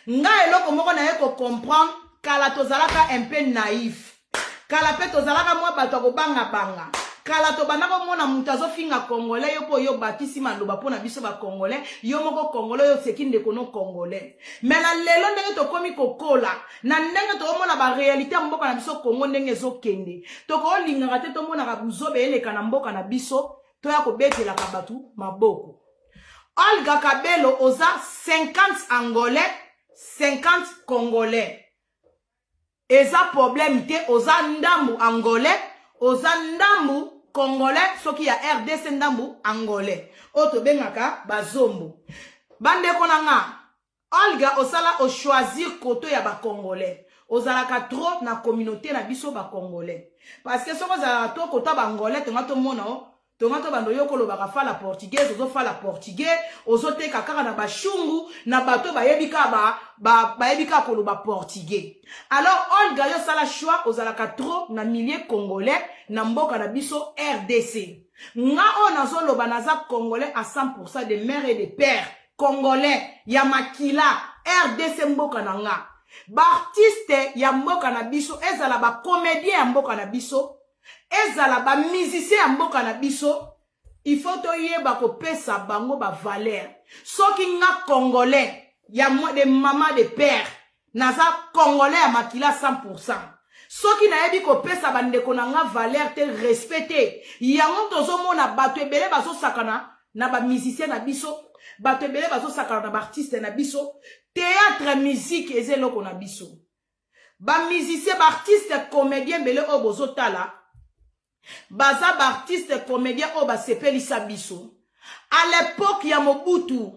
nga eloko moko na ye ko comprendre kala tozalaka un peu naïf kala pe tozalaka mwa bato akobanga kala to banako mona mutu azofinga congolais yo po yo batisi maloba pona biso ba congolais yo moko congolais yo sekinde kono congolais mais la lelo ndenge to komi kokola na ndenge to mona ba réalité mboka na biso Congo ndenge ezokende to ko lingaka te to mona ka buzobe eleka na mboka na biso to ya kobetela ka batu maboko Olga Kabelo oza 50 angolais 50 congolais eza problème te oza ndambu angolais oza ndambu congolais soki ya RDC ndambu angolais oto bengaka bazombo bande konanga Olga osala o choisir koto ya ba congolais ozalaka trop na communauté na biso ba congolais parce que soko za to kota ba angolais tonga to mona tonga to bando yoko lobaka fala portugais ozo fala portugais ozo teka kaka na bashungu na bato bayebika bayebika koloba portugais alors Olga yo sala choix ozalaka trop na milieu congolais na mboka na biso RDC nga on azoloba naza congolais à 100% de mère et de père congolais ya makila RDC mboka na nga ba artiste ya mboka na biso ezala ba comédien ya mboka na biso ezala ba musicien ya mboka na biso il faut to yeba ko pesa bango ba valeur soki nga congolais ya moi de maman de père naza congolais ya makila 100% soki na yebi ko pesa bandeko na nga valeur te respecté yango tozomona bato ebele bazo sakana na ba musicien na biso bato ebele bazo sakana na ba artiste na biso théâtre musique ezeloko na biso ba musicien ba artiste comédien bele o bozotala baza ba artiste comédien o ba sepelisa biso à l'époque ya Mobutu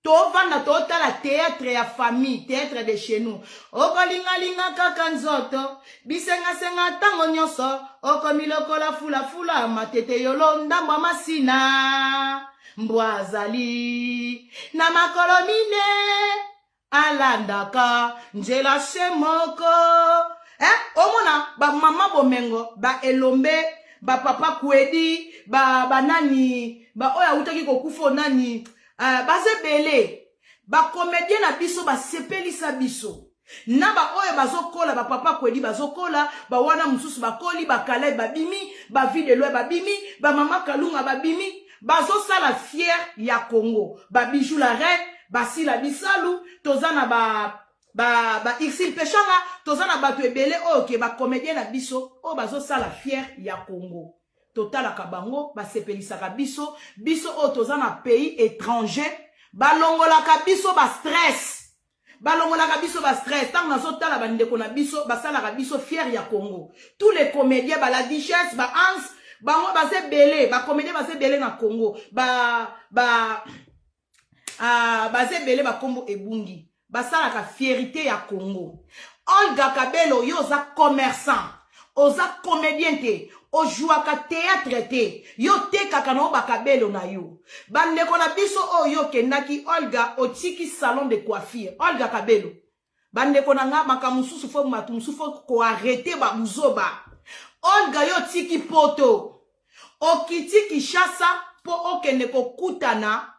to vanda to tala théâtre ya famille théâtre de chez nous okolinga linga kaka nzoto bisenga senga tango nyonso okomilokola fula matete yolo ndamba masina mbwazali na makolo mine alandaka njela semoko omona ba mama bomengo ba elombe ba papa kwedi ba nani ba oya utaki kokufo nani bazebele ba comédien na biso ba sepelisa biso na ba oya bazokola ba papa kwedi bazokola ba wana mususu bakoli ba kala babimi ba vide lo babimi ba mama kalunga babimi bazosala fier ya Congo ba bijou la reine basila bisalu tozana ba Xil Pechanga tozana batu ebele oke ba comédien na biso o bazosala fier ya Congo totala kabango ba sepelisa ka biso o tozana pays étranger balongola ka biso ba stress tant nazotala bandeko na biso basala ka biso fier ya Congo tous les comédiens ba la Duchesse ba Hans bango bazebele ba comédien bazebele na Congo bazebele ba kombo ebungi basala ka fierté ya Congo Olga Kabelo yo za commerçant oza comédien te o jouaka théâtre te yo te kaka na ba Kabelo na yo bandeko na biso oyo kendaki Olga otiki salon de coiffure Olga Kabelo bandeko na nga makamususu fo matu musufu ko arrêter ba muzoba Olga yo tiki poto okiti Kinshasa po okende ko kutana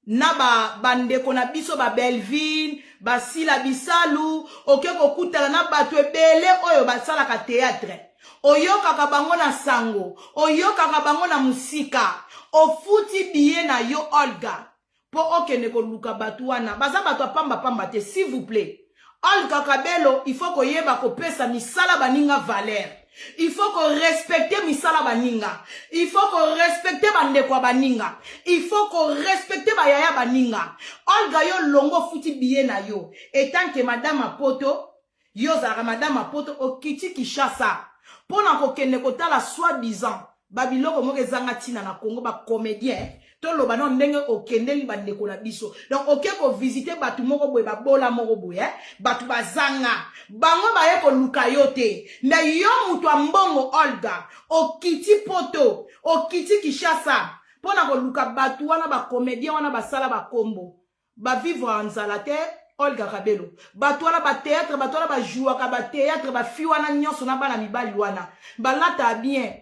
na bandeko na biso ba Belleville basila bisalu okeko kutana na bato ebele oyo basala ka théâtre oyoka ka bango na sango oyoka ka bango na musika ofuti biye na yo Olga po okende ko luka bato wana baza bato pamba te s'il vous plaît Olga Kabelo il faut ko yeba ko pesa misala baninga valeur il faut qu'on respecte misala baninga il faut qu'on respecte bandeko baninga il faut qu'on respecte bayaya baninga Olga yo longo futi biye na yo et tant que madame Apoto yo zara madame Apoto okiti Kinshasa pona ko kende ko tala soi-disant babiloko moke zanga tina na Congo ba comédien to lo bana ndenge okendeli bandeko na biso donc okeko visiter batu moko boye ba bola moko boye batu bazanga bango baye ko luka yote mais yo mutu mbongo Olga okiti poto okiti Kinshasa pona ko luka batu wana ba comédien wana basala ba kombo ba vivre en zalate Olga Kabelo batu wana ba théâtre batu wana ba jouaka ba théâtre ba fi wana nyonso na bana mibali wana balata bien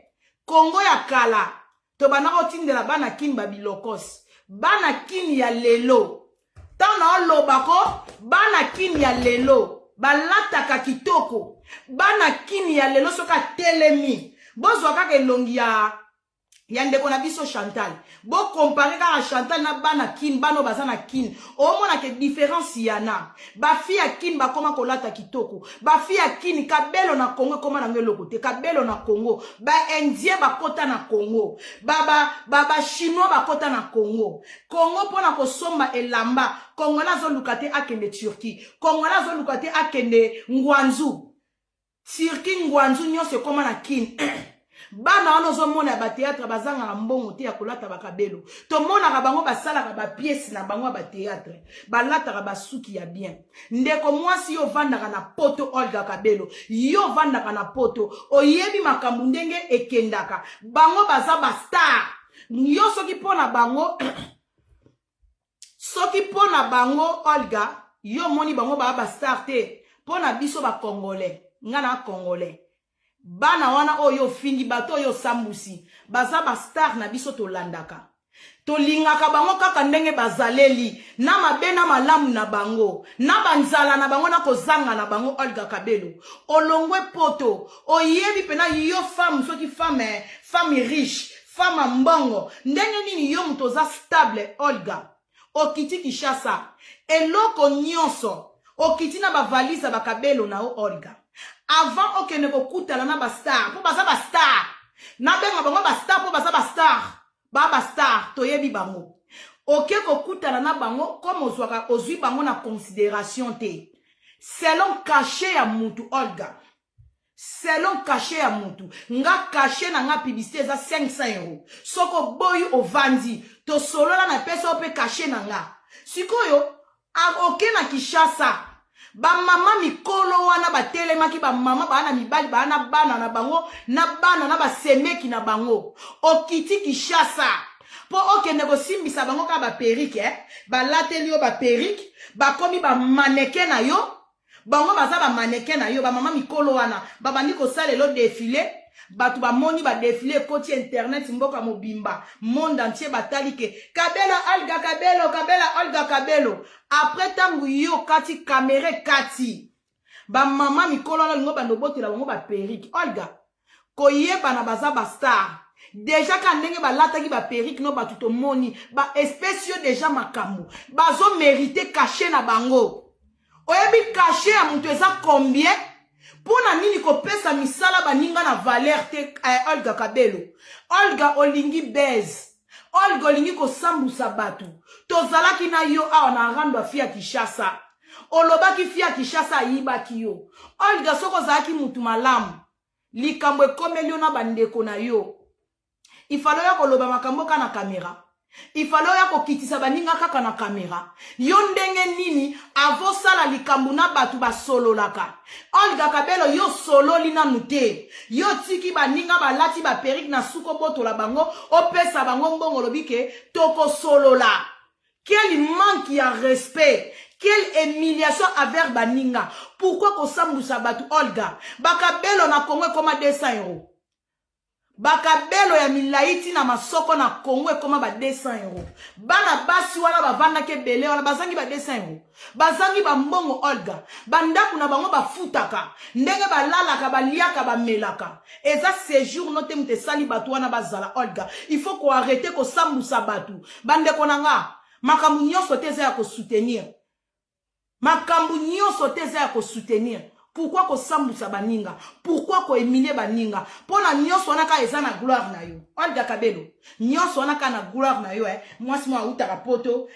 Congo ya kala to banako tindela bana kin babilokos bana kin ya lelo tana lobako bana bana kini ya lelo balataka kitoko bana kini ya lelo soka telemi bozwa kaka elongi ya ndeko na biso Chantal bo compare kaka Chantal na bana kini bano baza na kini omona ke différence yana ba fi ya kini bakoma kolata kitoko ba fi ya kini kabelo na Congo koma na ngelo kote kabelo na Congo ba indien bakota na Congo baba chinois bakota na Congo pona kosomba elamba Congo la zo lukate akende Turquie Congo la zo lukate akende Ngwanzu Turquie Ngwanzu nyonso koma na kini bana wana ozomona ba théâtre bazanga na mbongo te ya kolata bakabelo to mona bango basala ba pièce na bango ba théâtre balata ba suki ya bien ndeko mwasi yo vandaka na poto Olga Kabelo yo vandaka na poto oyebi makambu ndenge ekendaka bango baza ba star yo soki pona bango Olga yo moni bango ba star te pona biso ba congolais ngana congolais bana wana oyo fingi bato oyo sambusi baza ba star na biso to landaka to lingaka bango kaka ndenge bazaleli na mabe na malamu na bango na banzala na bango na kozanga na bango Olga Kabelo olongwe poto oyebi pena yo femme soki femme riche femme mbongo ndenge nini yo mutoza stable Olga okiti Kishasa eloko nyonso okiti na ba valise ba Kabelo na Olga avant okene kokutala na ba star po baza ba star na benga bango ba star po baza ba star toyebi bango oke kokutala na bango comme ozwi bango na considération te selon cachet ya mutu Olga selon cachet ya mutu nga cachet na nga publicité za 500 euros soko boyi ovandi to solola na pesa ope cachet na nga sikoyo oke na Kishasa ba mama mikolo wana batelemaki ba mama bana mibali bana bana na bango na bana na basemeki na bango okiti Kishasa po okende kosimbisa bango ka ba perike balateli yo ba perike bakomi ba mannequin na yo bango baza ba mannequin na yo ba mama mikolo wana babandi kosala lo défilé batu ba moni ba défilé koti internet mboka mobimba monde entier batali ke Kabelo Olga Kabelo après tangu yo kati caméra kati ba mama mikolo na ngo bando botela bango ba perike Olga koyeba na baza ba star déjà ka ndenge balataki ba perike no batu to moni ba espèce déjà makambo bazo mériter caché na bango oyebi caché ya mutu eza combien pona nini kopesa misala baninga na valeur te Olga Kabelo Olga olingi base Olga olingi kosambusa batu tozalaki na yo awa na rando fia Kishasa olobaki fia Kishasa ayibaki yo Olga soko zalaki mutu malamu likambo ekomeli na bandeko na yo ifalo ya koloba makambo kana kamera ifalo ya kokitisa baninga kaka na kamera yo ndenge nini avosala likambo na batu basololaka Olga Kabelo yo sololi na nute yo tiki baninga balati ba perike na suko botola bango opesa bango mbongo lobike toko solola quel manque ya respect quelle humiliation envers baninga pourquoi kosambusa batu Olga bakabelo na Congo koma 200 euros bakabelo ya milaiti na masoko na Congo koma ba 200 euros bana basi wana bavanda ke bele wana bazangi ba 200 euros bazangi ba mbongo Olga bandaku na bango bafutaka ndenge balalaka baliaka bamelaka eza séjour note mute sali batu wana bazala Olga il faut ko arrêter ko sambusa batu bande konanga makambu nyonso teza ya ko soutenir makambu nyonso teza ya ko soutenir pourquoi ko sambusa baninga pourquoi ko humilier baninga pona nyonso wana ka eza na gloire na yo Olga Kabelo nyonso wana ka na gloire na yo mwasi mwa utaka poto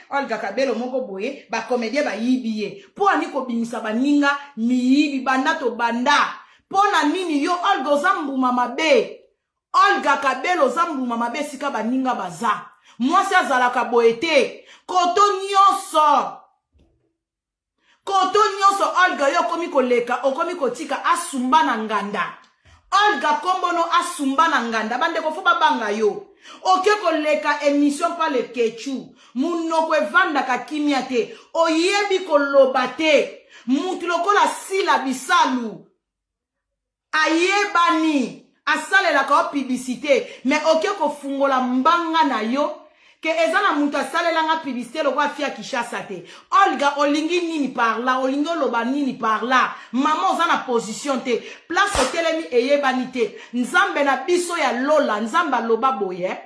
Olga Kabelo moko boye ba comédien ba yibiye pona ni ko bimisa baninga miyibi banda to banda pona nini yo Olga zambuma mabe Olga Kabelo zambuma mabe sika baninga baza mwasi azalaka boete koto nyonso Olga yo komi koleka okomi kotika asumba na nganda Olga kombono asumba na nganda bande ko foba banga yo oke koleka émission pa le kechu munoko evanda ka kimia te oyebi koloba te mutu lokola sila bisalu ayebani asalela ka publicité mais oke ko fungola mbanga na yo que ezana muta salelanga publicité lo kwa fia Kishasa te. Olga olingi nini par là, olingo loba nini par là. Maman ozana position te. Place otelemi eyebani te. Nzambe na biso ya lola, nzamba loba boye.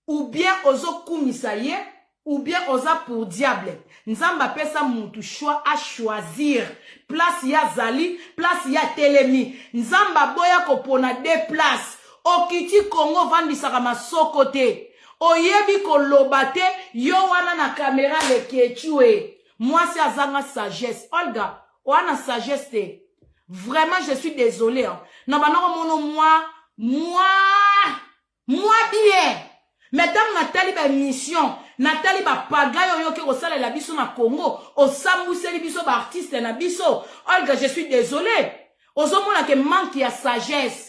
Ou bien ozo kumisa ye, ou bien oza pour diable. Nzamba pesa mutu choix à choisir. Place ya zali, place ya telemi. Nzamba boya kopona deux places. Okiti Congo vandisaka masoko te. Oyebi koloba te, yo wana na caméra le ketchue. Moi c'est azanga sagesse. Olga, wana sagesse te. Vraiment je suis désolé. Hein. Non ba non moi bien. Maintenant Nathalie ba mission, Nathalie ba pagayo yo ke osala la biso na Congo, osambuseli biso ba artiste na biso. Olga, je suis désolé. Ozomona ke manque ya sagesse.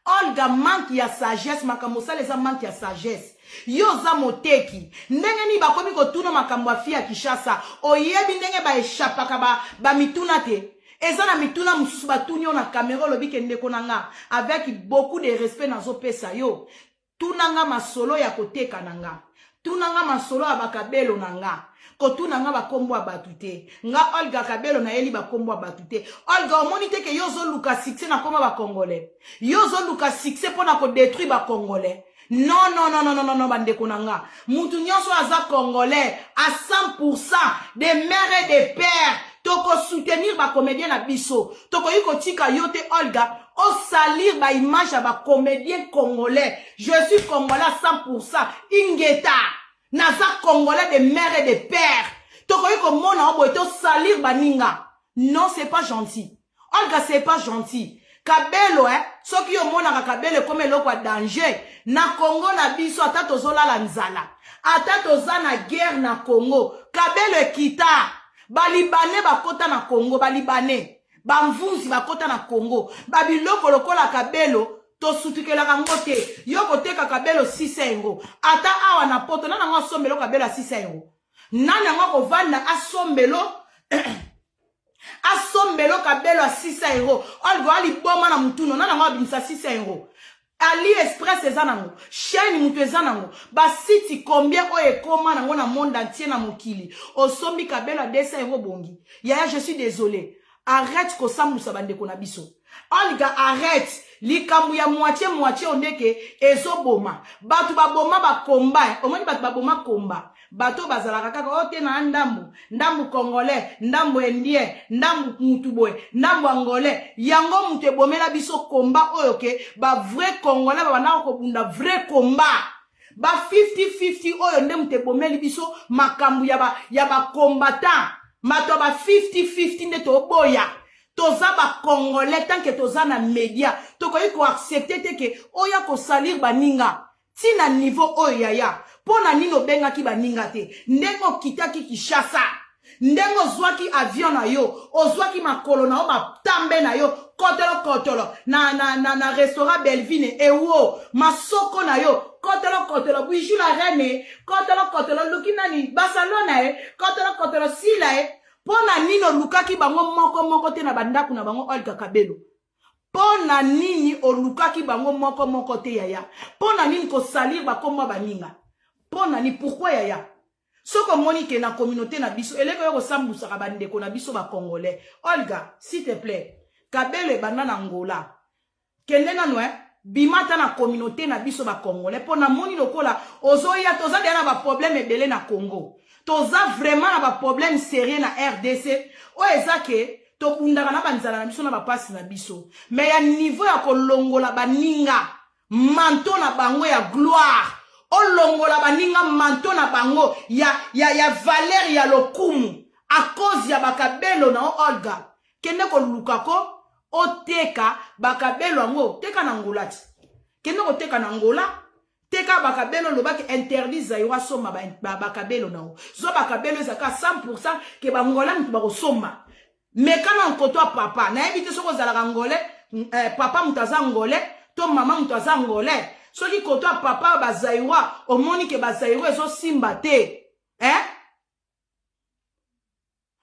Olga manque ya sagesse, makambosa les manque ya sagesse. Yo za moteki. Ndenge ni bakomi kotuna makambo afia Kishasa. Oyebi ndenge ba echapaka ba mituna te. Eza na mituna mususu batuni na caméra lobi ke ndeko nanga avec beaucoup de respect nazo pesa yo. Tunanga masolo ya koteka nanga. Tunanga masolo ya bakabelo nanga. Kotunanga bakombo batute. Nga Olga Kabelo na eli bakombo batute. Olga omoni te ke yozo luka succès na koma ba congolais. Yozo luka succès pona ko détruire ba congolais. Non, bandeko nanga. Mutu nyonso aza congolais à 100% des mères et des pères. Toko soutenir ba comédien na biso. Toko yiko tika yote Olga. O salir ba image à ba comédien congolais. Je suis congolais à 100%. Ingeta. Naza congolais de mère et de père. Tokoyi ko mona obo eto salir baninga. Non, c'est pas gentil. Olga, c'est pas gentil. Kabelo, soki yo mona Kabelo comme eloko a danger. Na Congo na biso ata tozola la nzala. Ata tozana guerre na Congo. Kabelo ekita. Balibane bakota na Congo, balibane. Bamvunzi bakota na Congo. Babiloko lokola Kabelo. To sutukela kangote. Yo koteka Kabelo 6 €. Ata awa na poto. Nana nga sombelo Kabelo 6 €. Nana nga kovanda asombelo. Asombelo Kabelo 6 €. Olgo ali boma na mutuno. Nana nga binisa 6 €. Ali Express ezanango. Chaîne mutu ezanango. Ba siti combien o ekoma nango na monde entier na mokili. Osombi Kabelo 200 € bongi. Yaya, je suis désolé. Arrête ko sambusa bandeko na biso. Olga, arrête. Likamu ya moitié ondeke ezoboma. Batu baboma ba komba. Omoni batu baboma komba. Bato bazalaka kaka ote na ndambu. Ndambu congolais, ndambu indien, ndambu mutuboy, ndambu angolais. Yango mute bomela biso komba oyoke. Ba vrai congolais ba na ko bunda vrai combat. Ba 50-50 oyo nde mute bomeli biso makambu ya ba combattant. Mato ba 50-50 nde to boya. Toza ba congolais tant que toza na média. Tokoyi ko accepter te ke oya ko salir baninga. Tina niveau oyo yaya. Pona nino benga ki baninga te. Ndengo kitaki Kishasa. Ndengo zwaki avion na yo. Ozwaki makolo na yo batambe na yo. Kotolo. Na restaurant Belvine. Ewo. Masoko na yo. Kotolo. Bijou la reine. Kotolo. Luki nani. Barcelona Kotolo sila Pona nino lukaki bango moko te na bandaku na bango Olga Kabelo. Pona nini olukaki bango moko te yaya. Pona nini ko salir bakoma baninga. Pona ni pourquoi yaya. Soko moni ke na communauté na biso eleko yo kosambusa ka bandeko na biso ba congolais. Olga, s'il te plaît. Kabelo banana Angola. Kende na noe bimata na communauté na biso ba congolais. Pona moni lokola ozoya toza dena ba problème ebele na Congo. Toza vraiment na ba problème sérieux na RDC. O ezake to bundaka na banzala na biso na ba pasi na biso. Mais ya niveau ya kolongola baninga manto na bango ya gloire. O longola baninga manto na bango ya valeur ya lokumu a cause ya bakabelo na Olga. Kende ko lukako o teka bakabelo ngo teka na ngolati. Kende ko teka na ngola. Teka bakabelo lobaki interdit zaïwa soma bakabelo nao. Zo bakabelo ezaka 100% ke bangola mutu bako soma. Mekana nkoto papa. Na ebite soko zalaka ngolais, papa mutaza ngolais, to mama mutaza ngolais. Soki koto papa bazaïwa, omoni ke bazaïwa ezo simba te.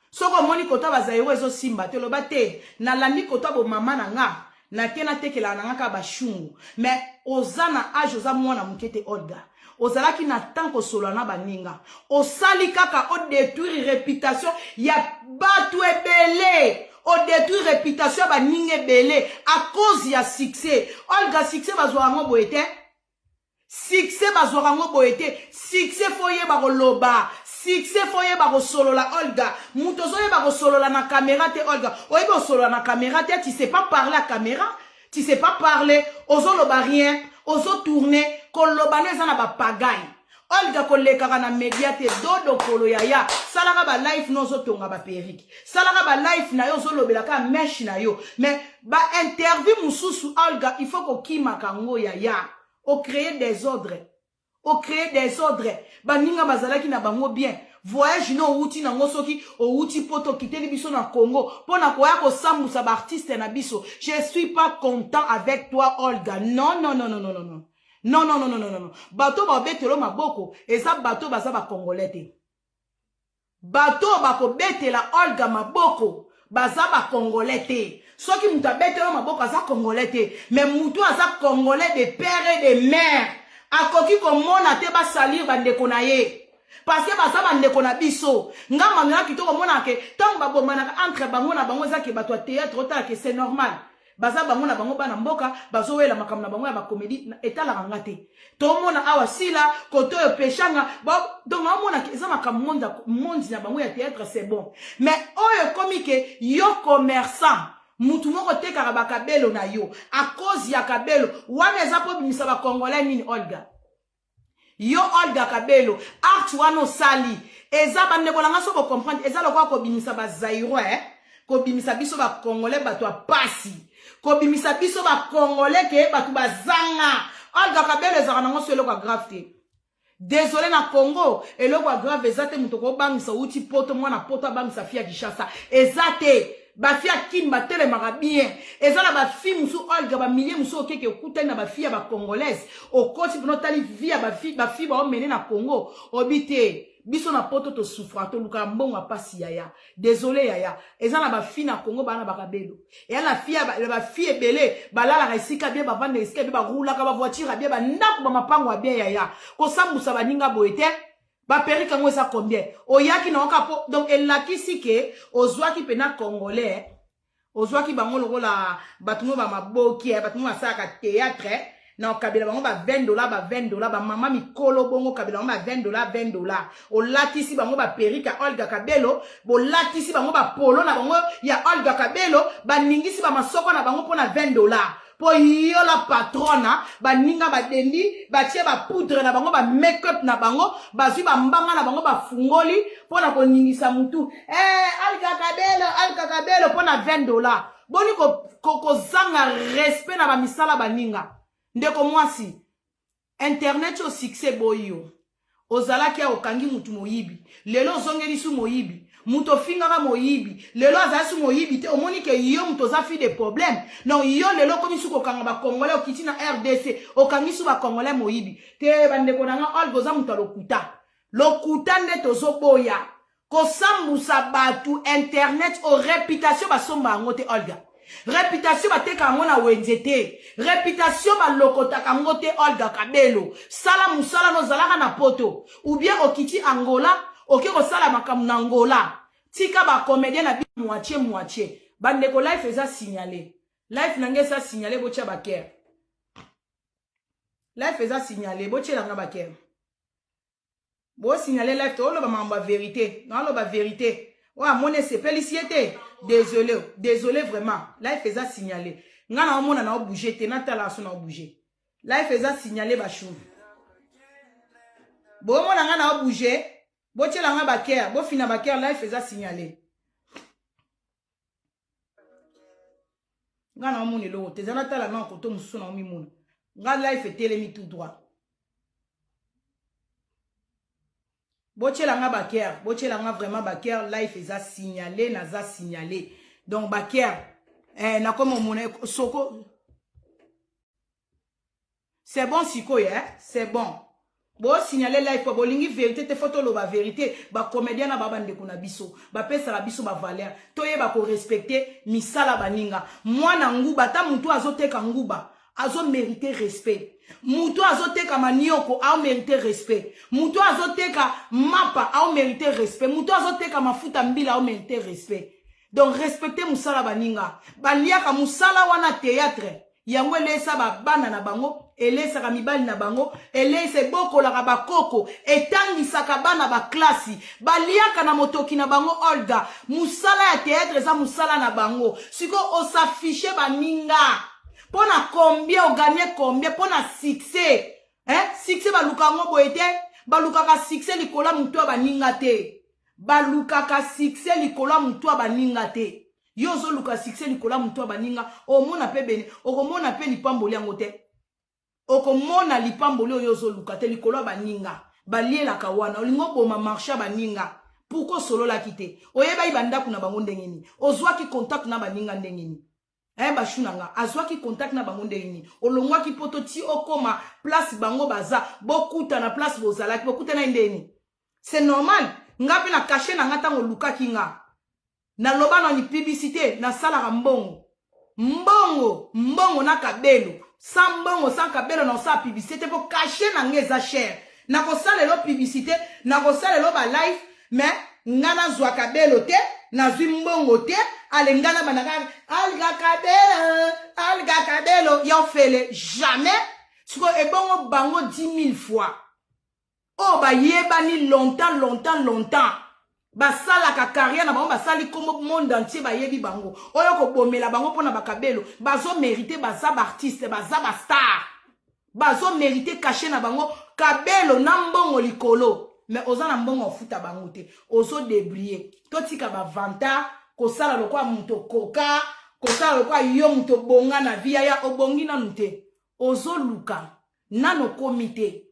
Soko omoni koto bazaïwa ezo simba te loba te. Na landi koto bo mama na nga. Na tena tekela na nga ka bashungu. Mais ozana age oza mwana mukete Olga. ozalaki na tant kosola na baninga osali kaka o détruire réputation ya batu ebele o détruire réputation ya baninga ebele à cause ya succès. Olga succès bazwaka ngo boye te, succès bazwaka ngo boye te, succès foye bakoloba, succès foye bakosolola. Olga muto zoyeba kosolola na caméra te. Olga oyeba osolola na caméra te, tu sais pas parler à caméra, tu sais pas parler, ozoloba rien, ozo tourner, kolobane za na ba pagaille. Olga kolekaka na media te dodo kolo yaya, salaka ba life nozo tonga ba periki, salaka ba life na yo zolobelaka mesh na yo, mais ba interview mususu Olga il faut ko kimaka ngo yaya, o créer des ordres, o créer des ordres, ba ninga bazalaki na bango bien. Voyage no outi na ngosoki o outi poto kiteli biso na Congo pona koya ko sambusa ba artiste na biso. Je suis pas content avec toi Olga. Non non non non non non non. Non non non non non non. Bato ba betelo maboko eza bato baza ba congolais te. Bato ba ko betela Olga maboko baza ba congolais te. Soki muta betelo maboko aza congolais te, mais mutu aza congolais de père et de mère. Akoki ko mona te ba salir bandeko na ye. Parce que basa bandeko na biso ngamba ngana kitoko mona ke tango babomana entre bango na bango za ke bato théâtre ota ke c'est normal basa bango na bango bana mboka bazo wela makamna bango ya ba comédie etala ngate to mona awa sila koto yo peshanga donc mona ke za makammonda mondi na bango ya théâtre c'est bon, mais oyo komike yo commerçant mutu moko tekaka bakabelo na yo à cause ya kabelo wana eza po bimisa ba congolais nini Olga. Yo Olga Kabelo, art wano sali. Eza bandeko langa so ko comprendre, eza lokwa ko bimisa ba Zaïro ko bimisa biso ba Congolais bato a pasi. Ko bimisa biso ba Congolais ke bato ba zanga. Olga Kabelo eza nango so lokwa grave te. Désolé na Congo, elokwa grave ezate mutoko bangisa uti poto mwana poto bangisa fia Kishasa. Ezate ba fia kimba tele marabien ezala ba fi musu Olga ba millier musu okeke okuta na ba fia ba congolaise okoti bonotali via ba fi ba omene na Congo obite biso na poto to souffra to luka mbonga pasi yaya. Désolé yaya ezala ba fi na Congo bana ba kabelo et la fia ba fi ebele balala ka isika bien ba vande isika bien ba roula ka ba voiture bien ba ndako ba mapango bien yaya ko sambusa baninga boete. Ba perika ngo eza combien? Oyaki na okapo donc elakisi ke ozwaki pena congolais ozwaki bango lokola batumo ba maboki batumo basaka théâtre na okabela bango ba $20 ba mama mikolo bongo kabela bango ba $20 olatisi bango ba perika Olga Kabelo bolatisi bango ba polo na bango ya Olga Kabelo baningisi ba masoko na bango pona $20 po yo la patrona baninga badendi batie ba poudre na bango ba make-up na bango bazwi ba mbanga na bango ba fungoli pona ko ningisa mutu Olga Kabelo pona $20 boni ko zanga respect na ba misala baninga ndeko mwasi internet yo succès boyo ozalaki okangi mutu moyibi lelo ozongeli su moyibi muto fingaka moyibi lelo azali su moyibi te omoni ke yo muto za fi de problème non yo lelo komi su kokanga ba congolais okiti na RDC okangi su ba congolais moyibi te bandeko nanga Olga za muto lokuta nde tozoboya kosambusa batu internet o réputation basomba ngo te Olga. Réputation bateka ngo na wenzete, réputation balokotaka ngo te Olga Kabelo. Sala musala no zalaka na poto ou bien okiti Angola oke ko sala makamu na Angola tika ba comédien na bi moitié bandeko life eza signalé life nange eza signalé botia baker life eza signalé botia langa baker bo signalé life to lo ba mamba vérité non lo ba vérité. Ouais, mon félicité. Désolé vraiment. Là, il faisait signaler. Ngana omona na bouger, tenata la so na bouger. Là, il faisait signaler bachou. Bo mona ngana bouger, bo tela nga baker, bo fina baker, là il faisait signaler. Ngana omona lo, tezana tala na koto mususu na omimuna. Ngana là il fait télémi tout droit. Bochelanga baker, bochelanga vraiment baker, life eza signalé, naza signalé. Donc baker, na comme mon soko. C'est bon siko hein, c'est bon. Bo signaler life bo lingi vérité te photo lo ba vérité, ba comédien na ba bande kuna biso, ba pesa la biso ba valeur. Toye ba ko respecter misala baninga. Mwana nguba ta mutu azoteka nguba. azo mérité respect. Mutu azoteka manioko a mérité respect. Mutu azoteka mapa a mérité respect. Mutu azoteka mafuta mbila a mérité respect. Donc respectez musala baninga. Baliaka musala wana théâtre. Yango elesa ba bana na bango, elesa ka mibali na bango, elesa boko la ba koko, etangisaka bana ba klasi. Baliaka na motoki na bango Olga. Musala ya théâtre za musala na bango. Siko o s'afficher baninga. Pona combien o gagner combien pona succès. Succès baluka ngo boete, baluka ka succès likola mutu baninga te. Baluka ka succès likola mutu baninga te. Yozo luka succès likola mutu baninga, o mona pe bene, o mona pe lipamboli yango te. O mona lipamboli yozo luka te likola baninga. Balie la kawana, olingo boma marcha baninga. Pourquoi solo la kite? Oyeba ibanda kuna bango ndengeni. Ozwa ki contact na baninga ndengeni. Bashunanga azwaki contact na bango ndeni olongwaki poto ti okoma place bango baza bokuta na place bozalaki bokuta na ndeni. C'est normal ngapi na caché na ngata ngoluka kinga na loba na ni publicité na sala ka mbongo mbongo na kabelo sans kabelo na sa publicité pour cacher na ngeza cher na ko sala lo publicité na ko sala lo ba live mais ngana zwa kabelo te na zwi mbongo te alengana banaka alga kabelo yo fele jamais siko ebongo bango 10 000 fois oh ba yebani longtemps basala ka carrière na bango basali comme monde entier ba yebi bango oyo ko bomela bango pona bakabelo bazo mériter baza ba artiste baza ba star bazo mériter caché na bango kabelo na mbongo likolo. Mais ozana mbongo ofuta bango te ozo débrier totika ba vanta ko sala lokwa muto koka ko sala lokwa yo muto bonga na via ya obongi na nute ozo luka nano komite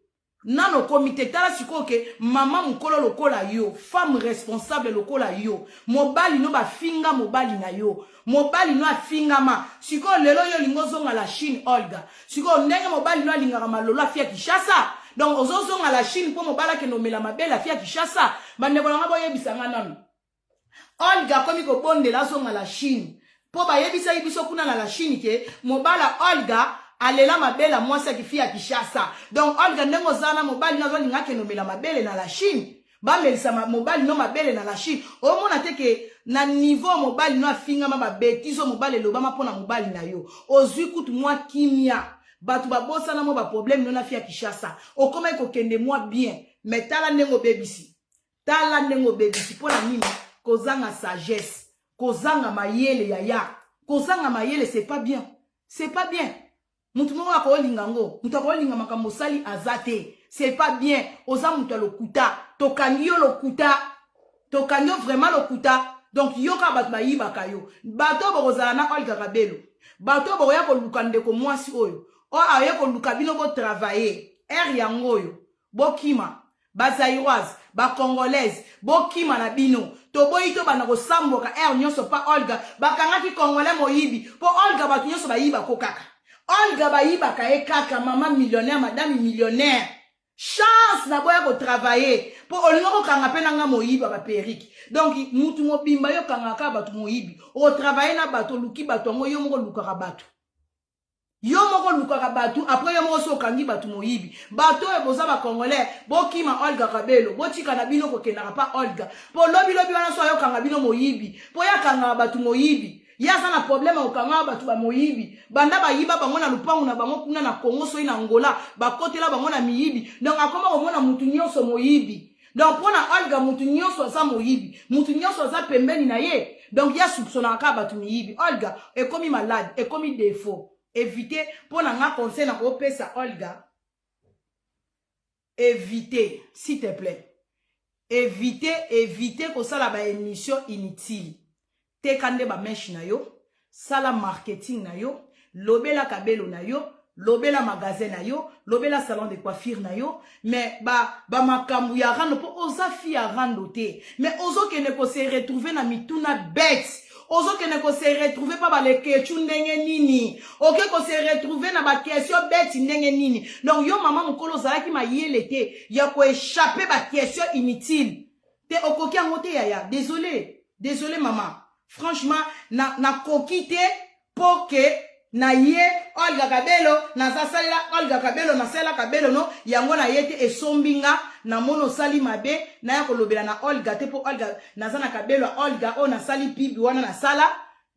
tala siko ke mama mukolo lokola yo femme responsable lokola yo mobali no ba finga mobali na yo mobali no afinga ma siko lelo yo lingozonga la Chine Olga siko ndenge mobali no alingaka malolo afia Kishasa. Donc ozozong à la Chine pour mobala ke nomela mabele afia Kishasa bande kolanga boyebisanga nami Olga komi ko bonde la zong à la Chine po ba yebisa yibiso kuna na la Chine ke mobala Olga alela mabele mwasi akifia Kishasa. Donc Olga ndengo zana mobali nazo linga ke nomela mabele na la Chine ba melisa mobali no mabele na la Chine o mona teke na niveau mobali no afinga ma betizo mobali lo ba mapona mobali na yo ozwi kutu mwa kimia. Batu ba bossa na mo ba problème non afia Kishasa o koma ko kende moi bien mais tala nengo bebisi pona nini kozanga sagesse kozanga mayele yaya kozanga mayele c'est pas bien mutu mo ko lingango mutu ko linga makambo sali azate c'est pas bien oza mutu lokuta tokangi vraiment lokuta. Donc yoka batu ba yibaka yo bato bokozala na Olga Kabelo bato boya ko lukande ko mwasi oyo o aye ko lukabino bo travailler yango oyo bokima bazairoise ba congolaise bokima na bino to boyito bana ko samboka nyonso pa Olga bakangaki congolais moyibi po Olga batu nyonso bayiba ko kaka Olga bayiba ka kaka mama millionnaire madame millionnaire chance na boya ko travailler po olingo ko kanga pena nga moyiba ba periki. Donc mutu mobimba yo kanga ka batu moyibi o travailler na batu luki batu ngo yo moko lukaka batu yo moko lukaka batu après yo moko so kangi batu moyibi batu e boza ba congolais bokima Olga Kabelo botika na bino ko kenaka pa Olga po lobi wana so yo kanga bino moyibi po ya kanga batu moyibi yaza na problème okanga batu ba moyibi banda ba yiba bango na lupangu na bango kuna na Congo so ina Angola bakotela bango na miyibi. Donc akoma komona mutu nyonso moyibi. Donc pona Olga mutu nyonso za moyibi mutu nyonso za pembeni na ye. Donc ya soupçonna ka batu miyibi Olga ekomi malade ekomi défaut. Évitez pour nga conseil na ko pesa Olga évitez s'il te plaît évitez ko sala ba émission inutile te kande ba mesh na yo sala marketing na yo lobela Kabelo na yo lobela magasin na yo lobela salon de coiffure na yo mais ba makambu ya rando po oza fi ya rando te mais ozo ke ne ko se retrouver na mituna bête ozo ke ne ko se retrouver pa ba le kechu ndenge nini oke ko se retrouver na ba question bête ndenge nini. Donc yo maman mukolo zalaki mayele te ya ko échapper ba question inutile te okoki angote yaya désolé maman franchement na kokite pour que na ye Olga Kabelo na sasalela Olga Kabelo na sala Kabelo no yango na yete esombinga na mono sali mabe na ya kolobela na Olga te po Olga na zana Kabelo Olga o na sali pibi wana na sala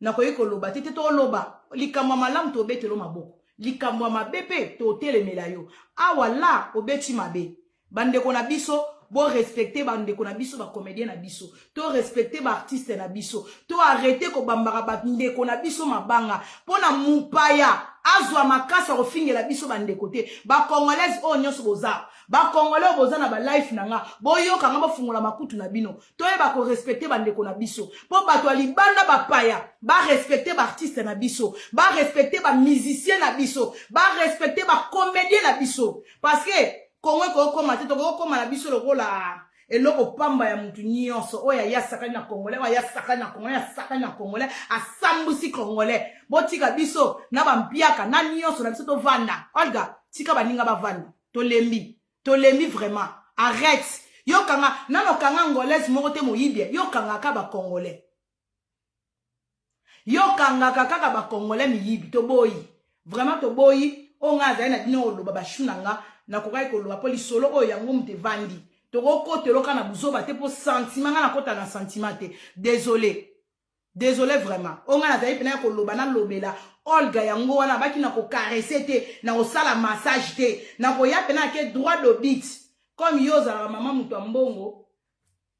na koye koloba te to loba likamwa malamu to betelo maboko likamwa mabepe to telemela yo awala obeti mabe bandeko na biso bo respecter bandeko na biso ba comédien na biso to respecter ba artiste na biso to arrêter ko bambaka bandeko na biso mabanga pona mupaya azwa makasa ofingela biso bandeko te ba congolaise o nyonso boza ba congolais boza na ba life nanga boyoka nga bafungola makutu na bino to yeba ko respecter bandeko na biso po bato alibanda bapaya ba respecter ba artiste na biso ba respecter ba musicien na biso ba respecter ba comédien na biso parce que Kongo koma te to koma na biso lokola eloko pamba ya mutu nyonso oya ya sakani na congolais oya sakani na congolais ya sakani na congolais asambusi congolais botika biso na bampiaka na nyonso na biso to vanda Olga tika baninga ba vanda to lembi vraiment arrête yo kanga nano kanga ngolaise moko te moyibia yo kanga ka ba congolais yo kanga kaka ba congolais miyibi to boyi vraiment to boyi onga za na dino oloba ba shunanga na kokai koloba poli solo o yango mte vandi toko kote loka na buzoba te po sentiment na kota na sentiment te désolé vraiment onga na zai pena koloba na lobela Olga yango wana baki na ko caresser te na ko sala massage te na ko ya pena ke droit de bit comme yoza la mama mutu mbongo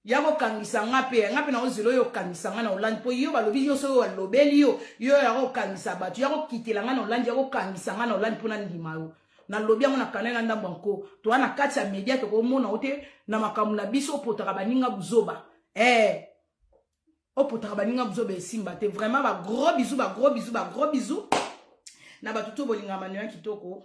yako kangisa ngape na ozelo yo kangisa nga na Hollande po yo balobi yo so lobeli yo yako kangisa batu yako kitela nga na Hollande yako kangisa nga na Hollande pona ndima yo na lobby amona kanela ndambo nko to ana kati ya media to ko mona ote na makamu na biso potaka baninga buzoba potaka baninga buzoba esimba te vraiment ba gros bisous na batuto bolinga manuel kitoko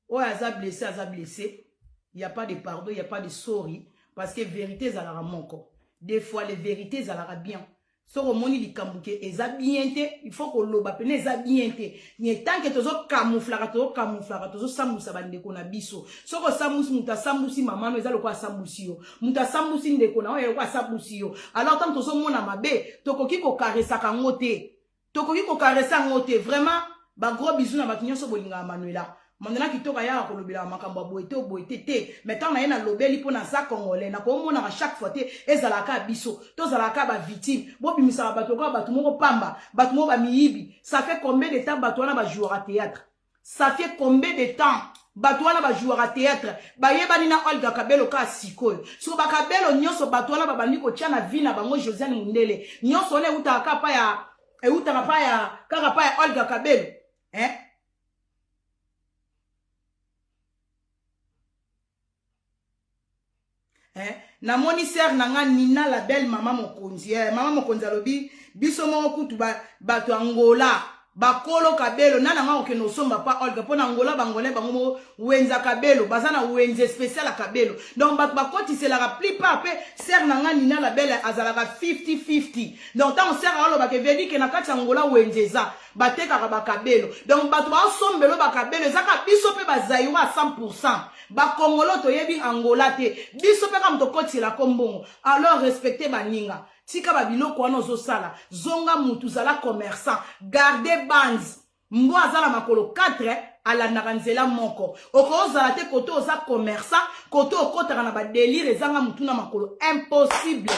o aza blessé il y a pas de pardon il y a pas de sorry parce que vérité ezalaka moko des fois les vérités ezalaka bien soko moni likambuke eza bien te il faut ko loba pene eza bien te ni tant que tozo camouflage tozo sambusa bandeko na biso soko sambusi muta sambusi mama no eza lokwa sambusi yo muta sambusi ndeko na oyo kwa sambusi yo alors tant tozo mona mabe tokoki ko karesa kangote vraiment ba gros bisous na bakinyoso bolinga Manuela Mandela kitoka ya kolobela makambo boete te mettant na yena lobeli pona za congolais na ko mona chaque fois te ezalaka biso to zalaka ba victime bo bimisa bato ko bato moko pamba bato moko ba miyibi ça fait combien de temps bato wana ba joueur à théâtre bato wana ba joueur à théâtre ba yebani na Olga Kabelo ka sikoyo so ba Kabelo nyonso bato wana ba bandi ko tia na vie na bango Josiane Mundele nyonso ne utaka pa ya kaka pa ya Olga Kabelo na moni sœur nanga Nina la belle maman mokonzi alobi biso moko kutu bato Angola bakolo Kabelo nana nga okeno somba pa Olga pona Angola bangolais bango wenza Kabelo bazana wenze spécial à Kabelo donc bakoti c'est la plupart pe sœur nanga Nina la belle azalaka 50-50 donc tant sœur aloba ke vedi ke na kati Angola wenzeza bateka ba Kabelo donc bato ba sombelo ba Kabelo zaka biso pe bazaiwa à 100% ba Congolo to yebi Angola te biso pe kam to koti la kombongo alors respectez baninga tika ba biloko wana zo sala zonga mutu zala commerçant garder bands mbo azala makolo 4 ala naranzela moko okozala te koto oza commerçant koto okotaka na ba délire ezanga mutu na makolo impossible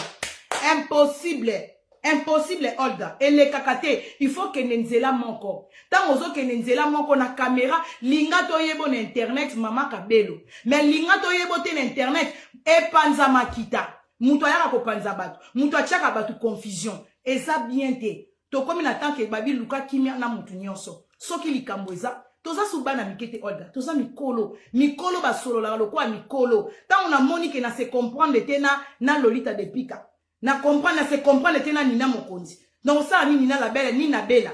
Olga ele kakate il faut que nenzela moko tango zo ke nenzela moko na caméra linga to yebo na internet mama Kabelo mais linga to yebo te na internet epanza makita mutu ayaka ko panza bato mutu achaka bato confusion eza bien te to komi na tant que babi luka kimia na mutu nyonso soki likambo eza toza subana mikete Olga toza mikolo basolo la lokwa mikolo tango na monique na se comprendre te na Lolita de Pika na comprendre te na Nina mokonzi donc ça ni Nina la belle ni na bela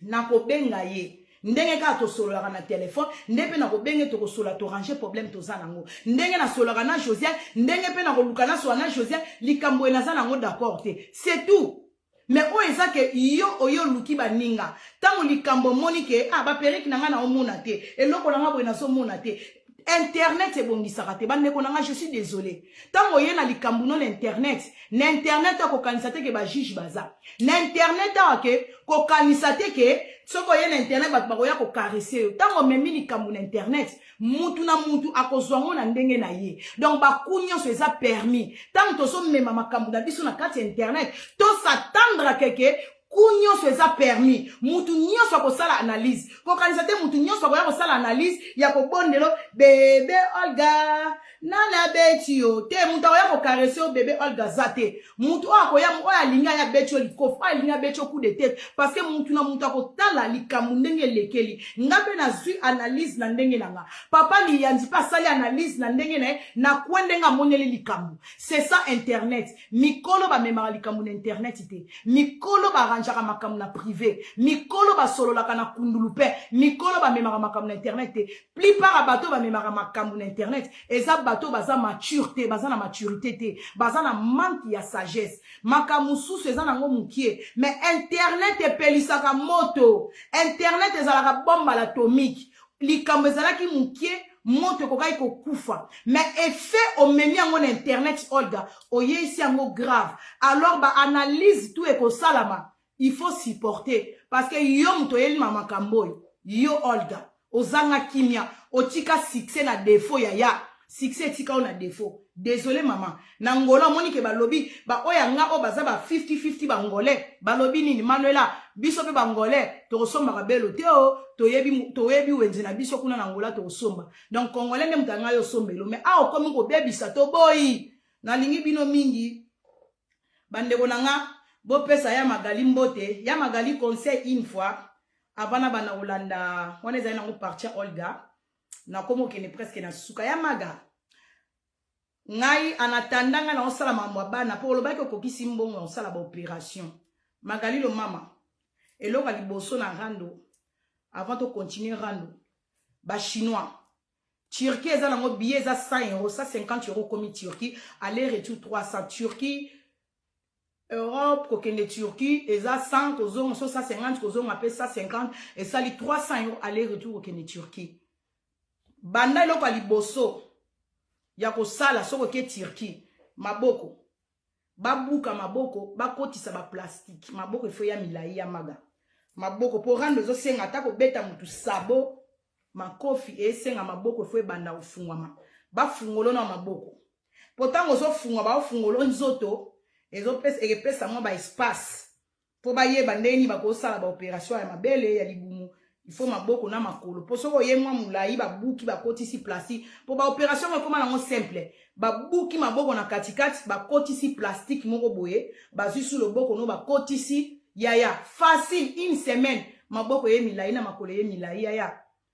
na ko benga ye ndenge ka to solo na téléphone ndenge na ko benge to ko solo to ranger problème to za nango ndenge na solo na Josiane ndenge pe na ko lukana so na Josiane likambo na za nango d'accord te c'est tout mais o eza ke yo oyo luki baninga tango likambo monique ba periki na nga na omona te eloko na nga boye na so mona te Internet est bon disarate bande konanga je suis désolé tango yena likambu non internet na internet ko kanisate ke ba juge baza na internet ke ko kanisate ke soko yena internet ba ko ya ko caresser tango memi likambu na internet mutu na mutu akozwango na ndenge na ye donc ba kunyo so eza permis tango to so mema makambu na biso na kati internet to s'attendre keke kunyo so eza permis mutu nyonso akosala analyse kokanisa te mutu nyonso akoya kosala analyse ya kobondelo bebe Olga nana beti yo te mutu akoya kokarese o bebe Olga zate mutu oyo akoya oyo alinga ya beti yo likofu oyo alinga beti yo coup de tête parce que mutu na mutu akotala likambu ndenge elekeli ngabe na zwi analyse na ndenge nanga papa liyandi pa asali analyse na ndenge na ye na kwe ndenge amoneli likambu c'est ça internet mikolo bamemaka likambu na internet te mikolo baranjaka makambu na privé mikolo basololaka na kundulu pe mikolo bamemaka makambu na internet te plupart ya bato bamemaka makambu na internet eza bato baza mature te baza na maturité te baza na manque ya sagesse makambu susu eza nango mukie mais internet epelisaka moto internet ezalaka bombe atomique likambu ezalaki mukie moto kokaki kokufa mais effet omemi yango na internet Olga oyesi yango grave alors ba analyse tout ekosalama il faut supporter parce que yo muto yeli mama kamboy yo Olga ozanga kimia otika succès na défaut ya succès tika na défaut désolé maman na ngola moni ke balobi ba oyanga o baza ba 50-50 ba ngolais balobi nini Manuela biso pe ba ngolais to somba ka belo te o to yebi wenzi na biso kuna na ngola to somba donc congolais ne mutanga yo sombelo mais a okomi ko bebisa to boy na lingi bino mingi bande konanga bo pesa ya Magali mbote ya Magali conseil une fois avant bana Olanda on est allé partir Olga na komo kene presque na suka ya maga ngai anatandanga na osala mamwa bana pour lobaki okokisi mbongo osala ba opération Magali lo mama eloko liboso na rando avant de continuer rando ba chinois Turquie eza nango billet eza 100 euros 150 euros comme Turquie aller retour 300 Turquie Europe kokende Turquie eza 100 kozongo so 150 kozongo apé 150 et ça li 300 euros aller retour kokende Turquie banda eloko liboso ya kosala soko ke Turquie maboko babuka maboko bakotisa ba plastique maboko ifo ya milai ya maga maboko pour rendre zo senga ta ko beta mutu sabo makofi esenga maboko ifo banda ufungwama bafungolo na maboko potango zo fungwa ba fungolo nzoto ezo pesa ekepesa mo ba espace po ba yeba ndeni bakosala ba opération ya mabele ya libumu il faut maboko na makolo po soko yemwa mulai ba buki ba kotisi plastique po ba opération ko koma nango simple ba buki maboko na katikati ba kotisi plastique moko boye ba zisu loboko no ba kotisi yaya facile une semaine maboko ye milai na makolo ye milai yaya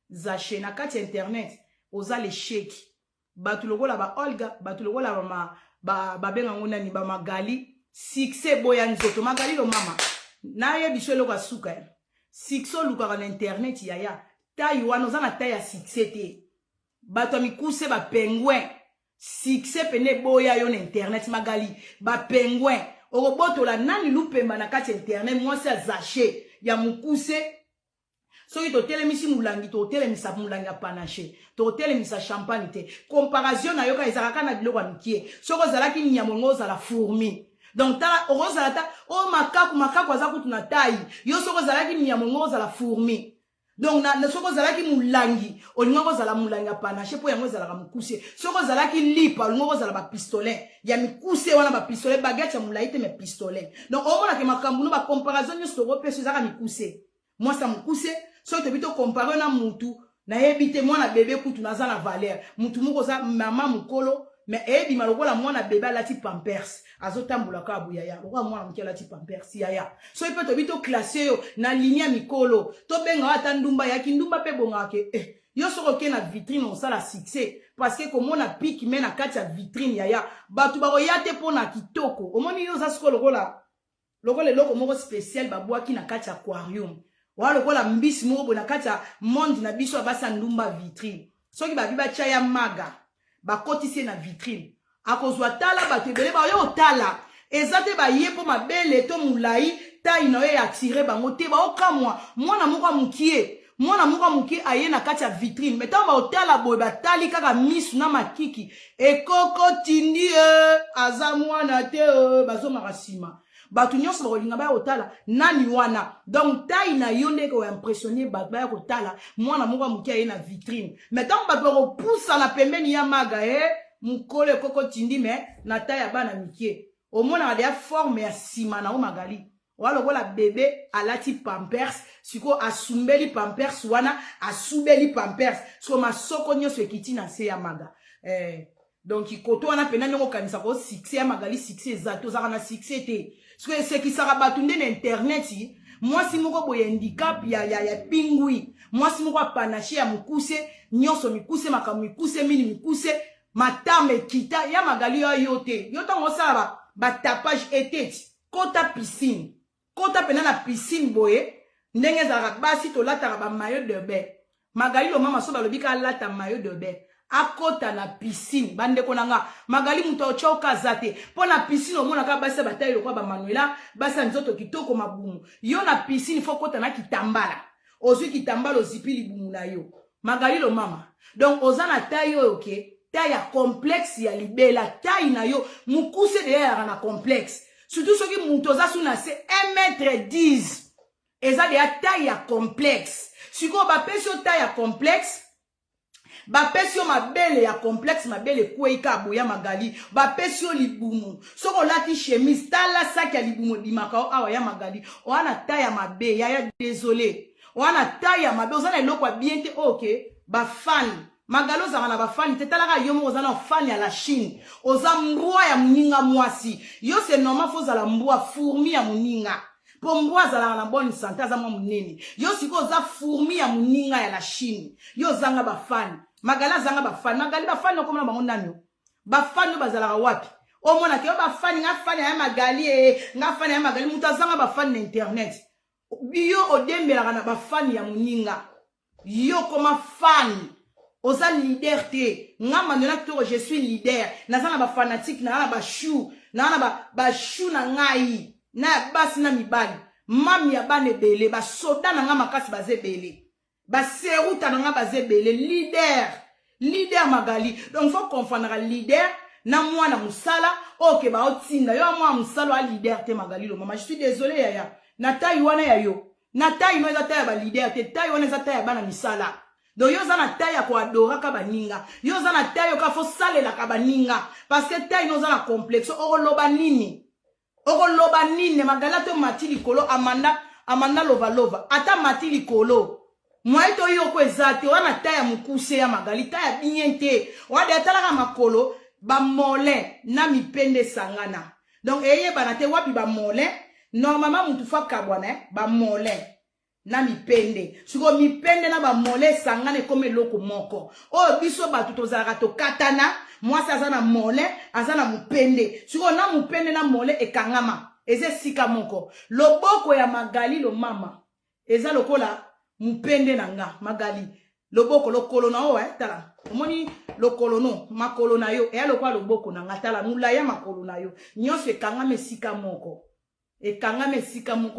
zache na kati internet oza le chèque batu lokola ba Olga batu lokola ba benga ngona ni ba Magali succès boya nzoto Magali lo mama na ye biso loko asuka succès luka na internet yaya tayi wana za na tayi ya succès te bato mikuse ba pingouin succès pene boya yo na internet Magali ba pingouin okobotola nani lupemba na kati internet moi c'est zaché ya mukuse soki to telemisi mulangi to telemisa mulangi panache to telemisa champagne te comparaison na yoka ezalaka na biloko mikie soko zalaki nyamongo za la fourmi donc ta ozala ta o makaku azaku tuna tayi yo soko zalaki nyamongo za la fourmi donc na soko zalaki mulangi olingo zala mulangi panache po yango zalaka mukuse soko zalaki lipa olingo zala ba pistolet ya mikuse wana ba pistolet baguette ya mulaite me pistolet donc o mona ke makambu no ba comparaison yo soko peso zaka mikuse moi ça mukuse so te bito comparer na mutu na yebite mwana bébé kutu naza na valeur mutu moko za mama mukolo mais ebi malokola mwana bébé alati pampers azotambula ka buya ya lokwa mwana mukela alati pampers yaya so ipe to bito classer yo na ligne mikolo to benga ata ndumba ya kindumba pe bongake yo soko ke na vitrine on sala succès parce que comme on a pique mais na kati ya vitrine yaya batu ba oyate pona kitoko omoni yo za soko lokola loko moko spécial babwaki na kati aquarium wala kola mbisi moko na kati ya monde na biso basa ndumba vitrine soki ba biba chaya maga ba kotisi na vitrine akozwa tala bato ebele ba yo tala ezate ba yepo mabele to mulai tayi na yo attirer bango te ba okamwa mwana moko mukie mwana moko muke aye na kati ya vitrine mais tant ba otala boye batali kaka misu na makiki ekoko tindi aza mwana te bazongaka nsima bato nyonso bakolinga baya kotala nani wana donc tai na yo ndenge oimpressionne bato baya kotala mwana moko muke aye na vitrine mais tant bato bakopusana pembeni ya maga mukolo ekoko tindi mais na tai ya bana mike omonaka deya forme ya nsima na o Magali walokola bebe alati pampers siko asumbeli pampers wana asubeli pampers so masoko nyonso ekiti na se ya maga donc ikoto wana pena ndenge okanisa ko succès ya Magali succès eza tozaka na succès te siko esekisaka bato nde na internet mwasi moko boye handicap ya pingwi mwasi moko apanache ya mokuse nyonso mikuse makambo mikuse mini mikuse matame kita ya Magali yo te yo ntango osala batapage eteti kota piscine kota pena na piscine boye ndenge ezalaka basi tolataka ba maillot de bain Magali lo mama so balobi ka lata maillot de bain akota na piscine bandeko nanga Magali muto ochoka zate po na piscine omonaka basi batayi lokwa ba Manuela basi nzoto kitoko mabumu yo na piscine fo kota na kitambala ozwi kitambala ozipi libumu na yo Magali lo mama donc ozana taille oke taille ya complexe ya libela taille na yo mukuse de ya na complexe surtout soki muto za suna se 1m10 eza de taille ya complexe siko ba pesio taille ya complexe ba pesio mabele ya complexe mabele kweika boya Magali ba pesio libumu soko lati chemise tala sac ya libumu bimaka awa ya Magali wana taille ya mabe ya désolé wana taille ya mabe ozana eloko bien te OK ba fan Magali ozaka na bafani te talaka yo moko oza na fani ya la Chine oza mbwa ya muninga mwasi yo c'est normal fo zala mbwa fourmi ya muninga po mbwa zala na bonne santé aza mwa munene yo siko oza fourmi ya muninga ya la Chine yo zanga bafani Magali zanga bafani Magali bafani okomona bango nani bafani bazalaka wapi omona ke bafani nga fani ya Magali nga fani ya Magali muta zanga bafani na internet yo odembelaka na bafani ya muninga yo koma fani oza leader te nga Manuela Toro je suis leader naza na ba fanatique na ba chou na ba chou na ngai na basi na mibali mami ya bane bele ba soda na nga makasi bazebele ba seruta na nga bazebele leader Magali donc faut confondre leader na mwana musala OK ba otinda yo mwana musala wa leader te Magali lo mama je suis désolé yaya na taille wana ya yo na taille no eza taille ba leader te taille wana eza taille ya bana misala donc yo zana taille ya ko adora ka baninga yo zana taille ka fo salela ka baninga parce que taille no zana complexe okoloba nini Magali to mati likolo amanda lova ata mati likolo moi to yo ko ezate wana taille ya mukuse ya Magali taille ya biente wade atalaka makolo ba mole na mipende sangana donc eye banate wapi ba mole normalement mutu fa kabwana ba mole na mipende siko mipende na ba mole sangane comme loko moko o biso batu tozalaka to katana mwasi aza na mole aza na mupende siko na mupende na mole ekangama eze sika moko loboko ya Magali lo mama eza lokola mupende na nga Magali loboko lokolo na o tala omoni lokolo no makolo na yo e lokola loboko na nga tala mula ya makolo na yo nyonso ekangama sika moko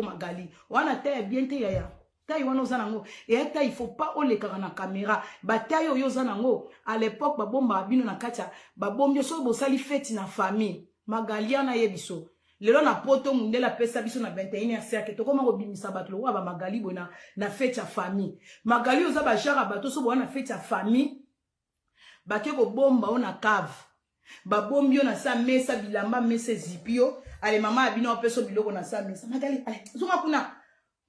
Magali wana taille bien te yaya taille wana ozana ngo et taille il faut pas oleka na caméra ba taille yo ozana ngo à l'époque ba bomba bino na katia ba bombe so bo sali fête na famille Magali ana yebiso lelo na poto mundela pesa biso na 21e siècle to koma ko bimisa bato lo ba Magali bona na fête ya famille Magali oza ba jara bato so bo na fête ya famille ba ke ko bomba ona cave ba bombio na sa mesa bilamba mesa zipio ale mama abino peso biloko na sa mesa Magali ale zonga kuna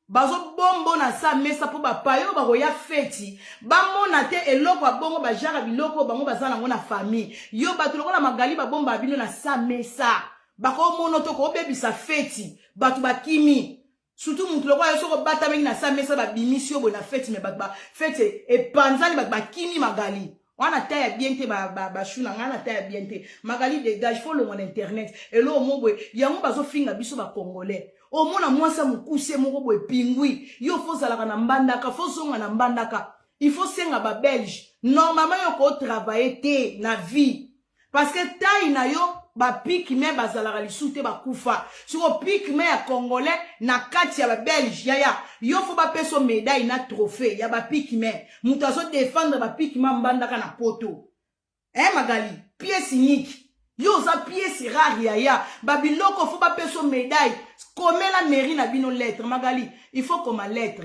bazo bombo na sa mesa po ba payo ba koya feti ba mona te eloko abongo ba jara biloko bango bazana ngona famille yo bato lokola Magali ba bomba abino na sa mesa ba ko mono to ko bebisa feti batu bakimi surtout mutu lokola yo soko bata mengi na sa mesa ba bimisio bo na feti me ba feti e panzali ba kimi Magali wana taille bien te ba shuna ngana taille bien te Magali dégage faut le mon internet et lo mobwe yango bazo finga biso ba congolais o mona mwasa mukuse moko boy pingwi yo faut zalaka na mbandaka faut zonga na mbandaka il faut senga ba belge normalement yo ko travailler te na vie parce que taille na yo ba pigme bazalaka lisute ba kufa siko pigme ya congolais na kati ya ba belge yaya yo fo ba peso médaille na trophée ya ba pigme mutu azo défendre ba pigme mbandaka na poto Magali pièce unique yo za pièce rare yaya ba biloko fo ba peso médaille komela mairie na bino lettre Magali il faut comme lettre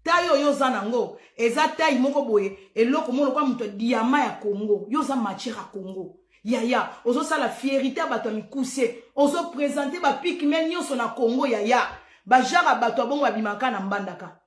tayo yo za nango eza taille moko boye eloko mono kwa mutu diamant ya Congo yo za matière ya Congo yaya ozo sala fierté bato mikuse ozo présenter ba pigme nyonso na Congo yaya ba jara bato bongo babimaka na mbandaka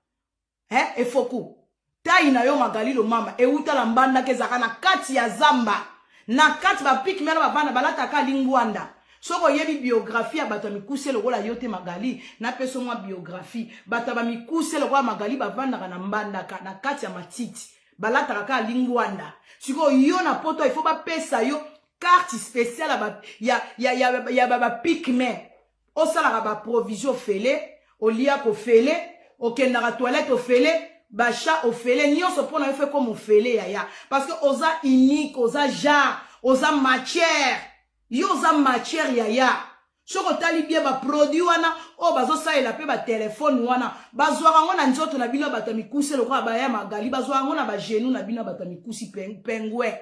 efoku taille na yo Magali lo mama euta la mbandaka ezaka na kati ya zamba na kati ba pigme na bavana balataka lingwanda soko yebi biographie ya bato mikuse lokola yote Magali na peso mwa biographie bato ba mikuse lokola Magali bavandaka na mbandaka na kati ya matiti balataka ka lingwanda siko yo na poto il faut ba pesa yo carte spéciale ya ba pigme o sala ba provision fele o lia ko fele o kendaka toilette o fele bacha o fele nyonso pona yo fait comme o fele yaya parce que oza unique oza genre oza matière yo oza matière yaya soko tali bien ba produit wana o bazo saela pe ba téléphone wana bazwaka ngo na nzoto na bino bato mikuse lokola ba ya Magali bazwaka ngo na ba genou na bino bato mikusi pengwe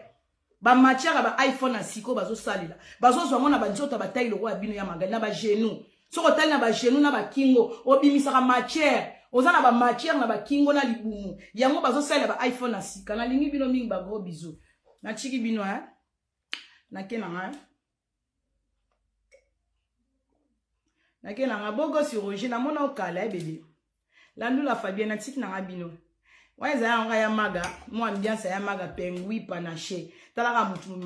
ba matière ba iPhone na siko bazo salela bazo zwa ngo na ba nzoto ba taille lokola bino ya Magali na ba genou soko tali na ba genou na ba kingo obimisaka matière oza na ba matière na ba kingo na libumu yango bazo salela ba iPhone na sika na lingi bino mingi ba gros bisous na chiki bino na kenanga nakena nga bogo si Roger na mona okala bébé landu la Fabienne na tik na bino wa eza nga ya maga mo ambiance ya maga pengui panache talaka mutu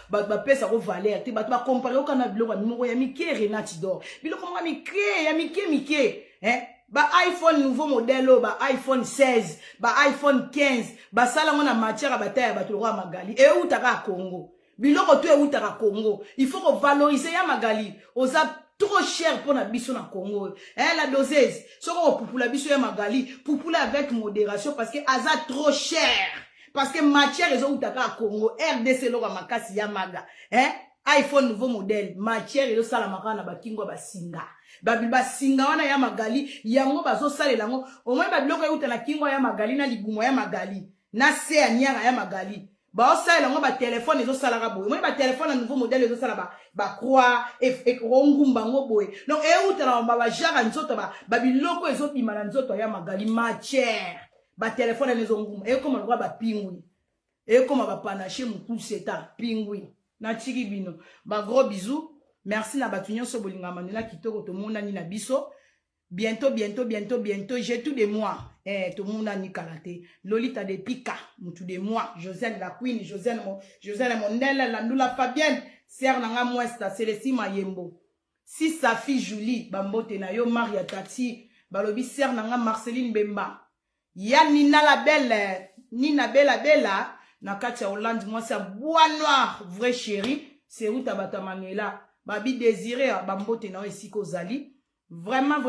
ba pesa ko valeur te ba comparer au kana biloko numéro ya mike Renati d'or biloko mo mike ya mike ba iPhone nouveau modèle ba iPhone 16 ba iPhone 15 ba sala ngona matière ba taille ba tuloko Magali e utaka Congo biloko to e utaka Congo il faut ko valoriser ya Magali oza trop cher pour la biso na Congo. La doseuse, ce qu'on pour la biso ya Magali, pour avec modération parce que aza trop cher. Parce que matière ils ont utaka à Congo, RDC loga makasi ya maga. iPhone nouveau modèle, matière ils ont salamaka na bakingo ba singa. Ba singa wana ya Magali, yango bazo salela ngo. Au moins ba biloko yuta na kingo ya Magali na libumo ya Magali. Na se anyanga ya Magali. Ba osala ngo ba téléphone ezo sala ka boy moi ba téléphone na nouveau modèle ezo sala ba croix et rongumba ngo boy donc utala ba jara nzoto ba biloko ezo bima na nzoto ya Magali matière ba téléphone ezo ngumba comme le ba pingui comme ba panache mutu seta pingui na tiki bino ba gros bisous merci na batunyo so bolinga manela kitoko to mona ni na biso bientôt j'ai tout de moi tout le monde a ni karaté Lolita de Pika tout de moi Josiane la Queen Josiane Mondela Landula Fabienne Serre nanga Mwesta Célestie Mayembo si sa fille Julie bambote na yo Maria Tati balobi Serre nanga Marceline Bemba ya Nina la belle Nina Bella na katia Hollande moi c'est bois noir vrai chéri c'est où tabata Manuela babi désiré bambote na yo esiko zali vraiment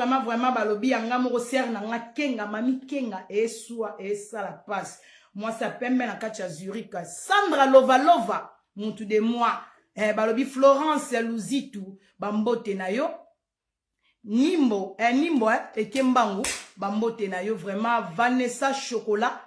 balobi yanga moko ser na nga kenga mami kenga eswa esa la passe moi ça pembe na katia Zurich Sandra Lova mutu de moi balobi Florence Luzitu bambote na yo Nimbo ekembangu bambote na yo vraiment Vanessa Chocolat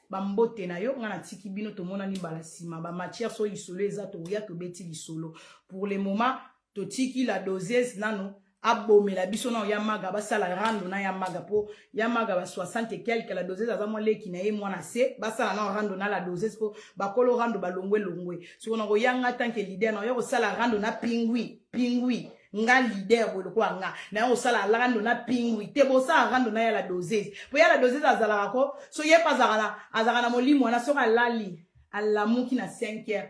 bambote na yo ngana tiki bino to mona ni balasima ba matière so isolé za to ya to beti lisolo pour le moment to tiki la doseuse nano abomé la biso na ya maga basala rando na ya maga po ya maga ba 60 et quelque la doseuse aza mo leki na ye mwana se basala na rando na la doseuse po bakolo rando balongwe so na ko yanga tant que leader na yo ko sala rando na pingui nga leader bo ko nga na yo sala rando na pingui te bo sa rando na ya la doseuse po ya la doseuse azala ko so ye pas azala na molimo na so ka lali alamuki na 5h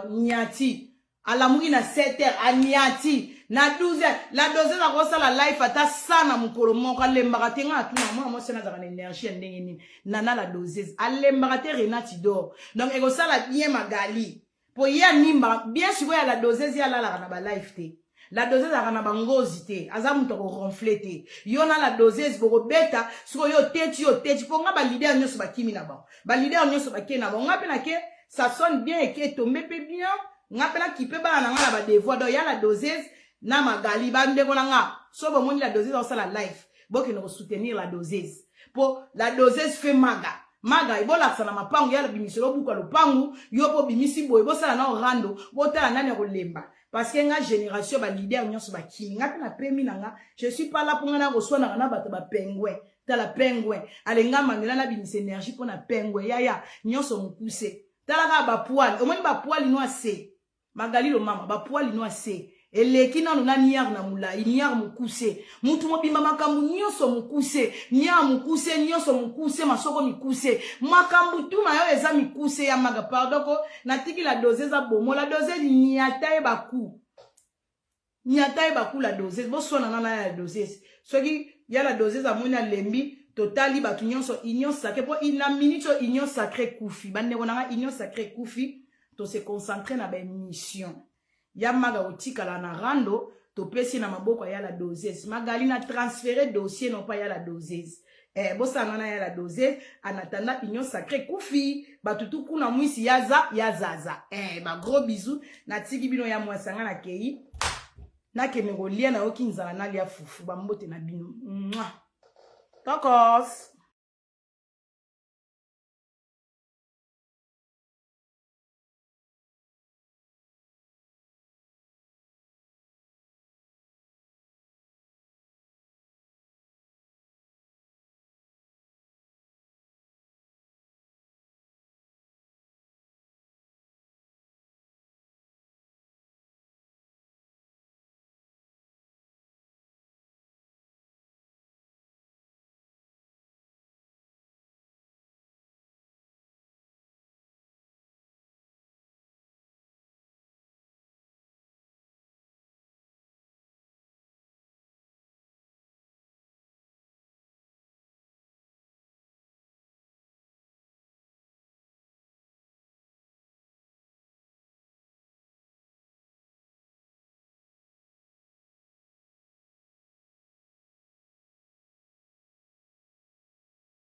nyati alamuki na 7h anyati na 12h la doseuse na ko sala life ata sana mukolo moko alembaka te nga atuna moi c'est na za na énergie ndenge nini nana la doseuse alembaka te Renati d'or donc eko sala bien Magali po ya nimba bien sûr ya la doseuse ya la na ba life te la doseuse akana bangozi te aza muto ko ronfler te yo na la doseuse boko beta siko yo teti po nga ba leader nyoso bakimi na ba leader nyoso bakena ba nga pe na ke ça sonne bien et que tombe pe bien nga pena kipe ba na nga la ba devoir do ya la doseuse na magali ba ndeko na nga so bo moni la doseuse au la life boki no soutenir la doseuse po la doseuse fait maga ibola sana mapangu ya la bimiselo buka lopangu yo po bimisi boy bo sala na orando bo tala nani ko lemba parce que nga génération ba leader nyonso ba kimi nga pena premi nanga je suis pas là pour nga ko sona na bato ba pengwe tala pengwe alenga mandela na bimise énergie pour na pengwe ya nyonso mukuse tala ka ba poil omoni ba poil no ase magali lo mama ba poil no ase eleki nanu na niar na mula niar mukuse mutu mobimba makambu nyonso mukuse niar mukuse nyonso mukuse masoko mikuse makambu tuna yo eza mikuse ya maga pardon ko natiki la dose za bomo la dose nyata e baku la dose bo sona na la dose soki ya la dose za mona lembi totali batu nyonso union sacrée po ina minute union sacrée kufi bande konanga union sacrée kufi to se concentrer na ba mission ya maga otika la na rando to pesi na maboko ya la doseuse magali na transférer dossier non pas ya la doseuse bosana na ya la doseuse en attendant union sacrée kufi batutu kuna mwisi ya zaza ba gros bisous na tiki bino ya mwasanga na kei na kemegolia na okinzala na lia fufu ba mbote na bino tokos